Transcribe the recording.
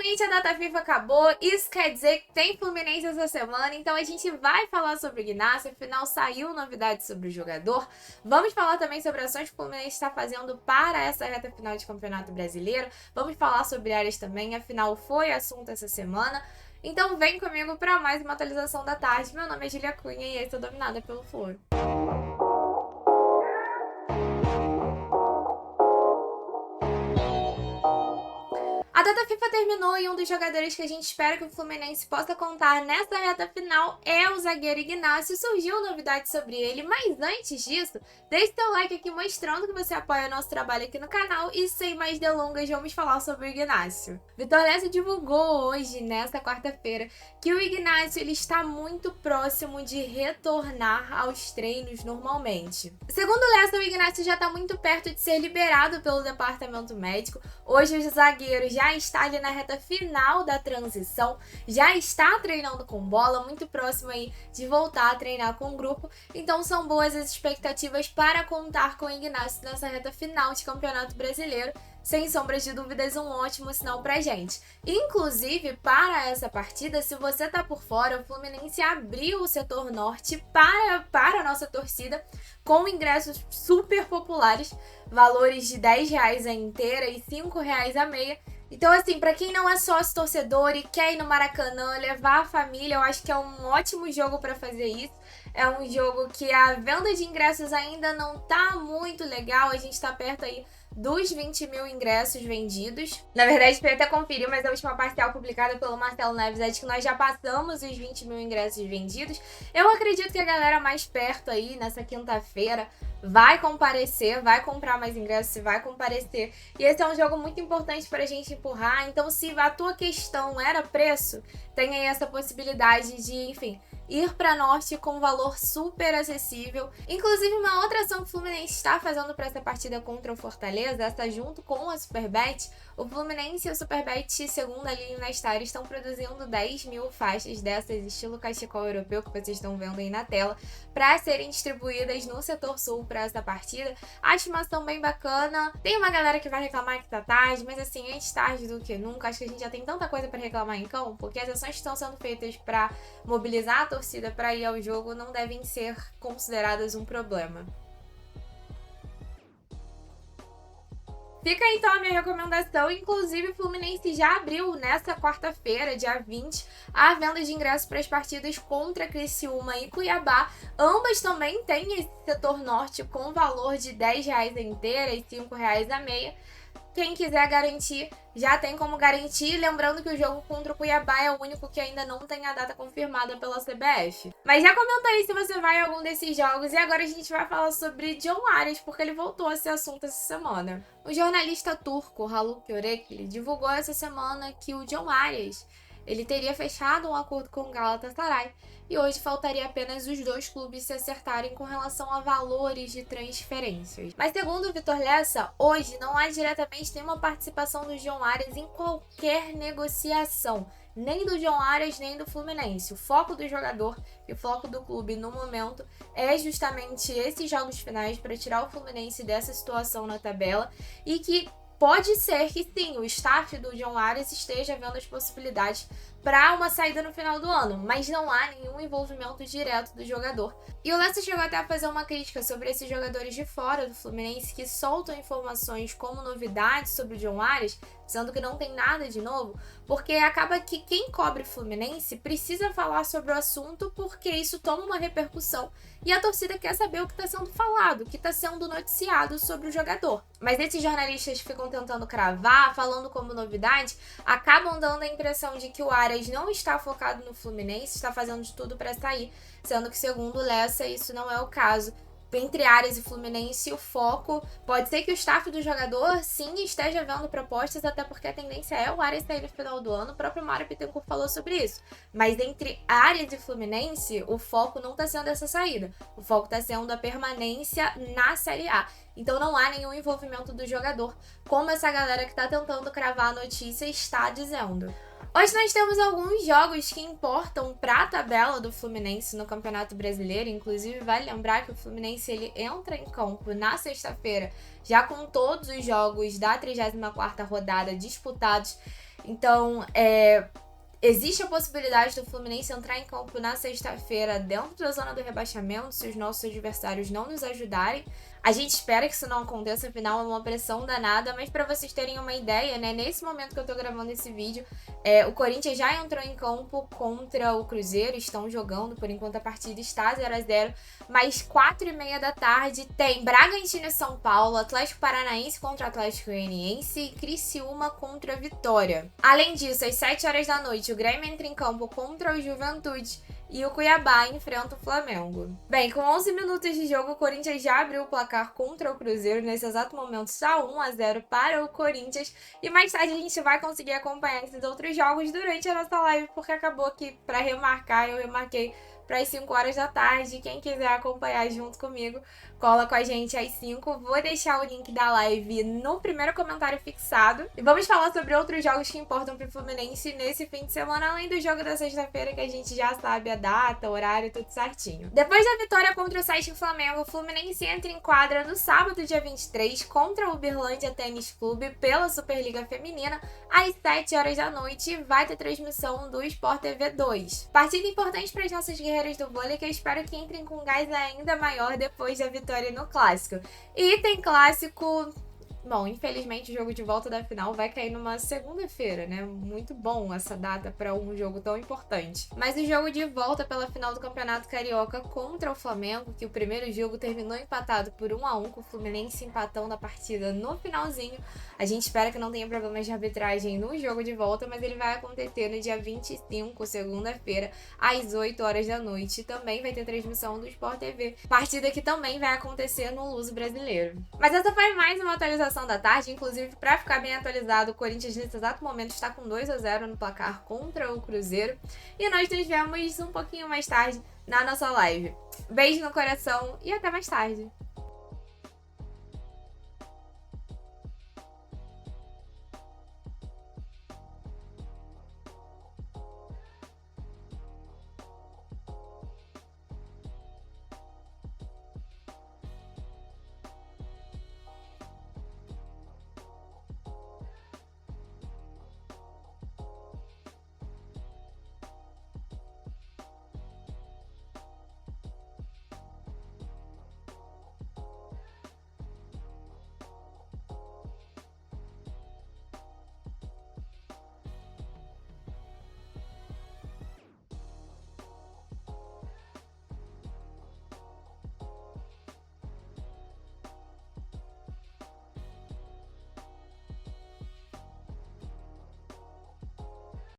Finalmente a data FIFA acabou, isso quer dizer que tem Fluminense essa semana, então a gente vai falar sobre o Ignacio, afinal saiu novidades sobre o jogador. Vamos falar também sobre ações que o Fluminense está fazendo para essa reta final de Campeonato Brasileiro. Vamos falar sobre áreas também, afinal foi assunto essa semana. Então vem comigo para mais uma atualização da tarde. Meu nome é Julia Cunha e eu estou dominada pelo Flu. A data FIFA terminou e um dos jogadores que a gente espera que o Fluminense possa contar nessa reta final é o zagueiro Ignacio. Surgiu novidade sobre ele, mas antes disso, deixe seu like aqui mostrando que você apoia o nosso trabalho aqui no canal e sem mais delongas, vamos falar sobre o Ignacio. Vitor Lessa divulgou hoje, nesta quarta-feira, que o Ignacio ele está muito próximo de retornar aos treinos normalmente. Segundo o Lessa, o Ignacio já está muito perto de ser liberado pelo departamento médico. Hoje o zagueiro já está ali na reta final da transição, já está treinando com bola, muito próximo aí de voltar a treinar com o grupo, então são boas as expectativas para contar com o Ignacio nessa reta final de Campeonato Brasileiro. Sem sombras de dúvidas, um ótimo sinal pra gente. Inclusive, para essa partida, se você tá por fora, o Fluminense abriu o setor norte para a nossa torcida com ingressos super populares, valores de R$10 a inteira e R$5 a meia. Então, assim, pra quem não é sócio torcedor e quer ir no Maracanã, levar a família, eu acho que é um ótimo jogo pra fazer isso. É um jogo que a venda de ingressos ainda não tá muito legal, a gente tá perto aí dos 20 mil ingressos vendidos. Na verdade, foi até conferir, mas a última parcial publicada pelo Marcelo Neves é de que nós já passamos os 20 mil ingressos vendidos. Eu acredito que a galera mais perto aí, nessa quinta-feira, vai comparecer, vai comprar mais ingressos, vai comparecer. E esse é um jogo muito importante pra gente empurrar. Então, se a tua questão era preço, tem aí essa possibilidade de, enfim, ir para Norte com um valor super acessível. Inclusive, uma outra ação que o Fluminense está fazendo para essa partida contra o Fortaleza, essa junto com a Superbet, o Fluminense e a Superbet, segundo a linha na Star, estão produzindo 10 mil faixas dessas estilo cachecol europeu que vocês estão vendo aí na tela, para serem distribuídas no setor sul para essa partida. Acho uma ação bem bacana. Tem uma galera que vai reclamar que tá tarde, mas assim, antes tarde do que nunca. Acho que a gente já tem tanta coisa para reclamar em campo, porque as ações que estão sendo feitas para mobilizar a torcida para ir ao jogo não devem ser consideradas um problema. Fica então a minha recomendação. Inclusive, o Fluminense já abriu nessa quarta-feira, dia 20, a venda de ingressos para as partidas contra Criciúma e Cuiabá. Ambas também têm esse setor norte com valor de R$10 a inteira e R$5 a meia. Quem quiser garantir, já tem como garantir. Lembrando que o jogo contra o Cuiabá é o único que ainda não tem a data confirmada pela CBF. Mas já comenta aí se você vai em algum desses jogos. E agora a gente vai falar sobre John Arias, porque ele voltou a ser assunto essa semana. O jornalista turco Haluk Örekli divulgou essa semana que o John Arias ele teria fechado um acordo com o Galatasaray e hoje faltaria apenas os dois clubes se acertarem com relação a valores de transferências. Mas segundo o Vitor Lessa, hoje não há diretamente nenhuma participação do John Arias em qualquer negociação, nem do John Arias nem do Fluminense. O foco do jogador e o foco do clube no momento é justamente esses jogos finais para tirar o Fluminense dessa situação na tabela e que pode ser que sim, o staff do John Arias esteja vendo as possibilidades para uma saída no final do ano, mas não há nenhum envolvimento direto do jogador. E o Lessa chegou até a fazer uma crítica sobre esses jogadores de fora do Fluminense que soltam informações como novidades sobre o John Arias, sendo que não tem nada de novo, porque acaba que quem cobre Fluminense precisa falar sobre o assunto porque isso toma uma repercussão e a torcida quer saber o que está sendo falado, o que está sendo noticiado sobre o jogador. Mas esses jornalistas ficam tentando cravar, falando como novidade, acabam dando a impressão de que o Arias não está focado no Fluminense, está fazendo de tudo para sair, sendo que segundo o Lessa isso não é o caso. Entre Arias e Fluminense, o foco pode ser que o staff do jogador sim esteja vendo propostas, até porque a tendência é o Arias sair no final do ano. O próprio Mário Bittencourt falou sobre isso. Mas entre Arias e Fluminense, o foco não está sendo essa saída. O foco está sendo a permanência na Série A. Então não há nenhum envolvimento do jogador, como essa galera que está tentando cravar a notícia está dizendo. Hoje nós temos alguns jogos que importam para a tabela do Fluminense no Campeonato Brasileiro. Inclusive, vale lembrar que o Fluminense ele entra em campo na sexta-feira, já com todos os jogos da 34ª rodada disputados. Então, existe a possibilidade do Fluminense entrar em campo na sexta-feira dentro da zona do rebaixamento, se os nossos adversários não nos ajudarem. A gente espera que isso não aconteça, afinal é uma pressão danada, mas para vocês terem uma ideia, né, nesse momento que eu tô gravando esse vídeo, o Corinthians já entrou em campo contra o Cruzeiro, estão jogando, por enquanto a partida está 0-0, mas 4h30 da tarde tem Bragantino e São Paulo, Atlético Paranaense contra Atlético Goianiense e Criciúma contra Vitória. Além disso, às 7 horas da noite, o Grêmio entra em campo contra o Juventude e o Cuiabá enfrenta o Flamengo. Bem, com 11 minutos de jogo, o Corinthians já abriu o placar contra o Cruzeiro. Nesse exato momento está 1-0 para o Corinthians. E mais tarde a gente vai conseguir acompanhar esses outros jogos durante a nossa live, porque acabou que para remarcar, eu remarquei para as 5 horas da tarde. Quem quiser acompanhar junto comigo, cola com a gente às 5. Vou deixar o link da live no primeiro comentário fixado. E vamos falar sobre outros jogos que importam para o Fluminense nesse fim de semana, além do jogo da sexta-feira, que a gente já sabe a data, o horário, tudo certinho. Depois da vitória contra o Sete Flamengo, o Fluminense entra em quadra no sábado, dia 23, contra o Uberlândia Tênis Clube pela Superliga Feminina, às 7 horas da noite, e vai ter transmissão do Sport TV 2. Partida importante para as nossas guerreiras do vôlei, que eu espero que entrem com gás ainda maior depois da vitória no clássico. E tem clássico... Bom, infelizmente o jogo de volta da final vai cair numa segunda-feira, né? Muito bom essa data para um jogo tão importante. Mas o jogo de volta pela final do Campeonato Carioca contra o Flamengo, que o primeiro jogo terminou empatado por 1-1, com o Fluminense empatando a partida no finalzinho. A gente espera que não tenha problemas de arbitragem no jogo de volta, mas ele vai acontecer no dia 25, segunda-feira, às 8 horas da noite. Também vai ter transmissão do Sport TV, partida que também vai acontecer no Luso Brasileiro. Mas essa foi mais uma atualização da tarde, inclusive para ficar bem atualizado, o Corinthians nesse exato momento está com 2-0 no placar contra o Cruzeiro, e nós nos vemos um pouquinho mais tarde na nossa live. Beijo no coração e até mais tarde!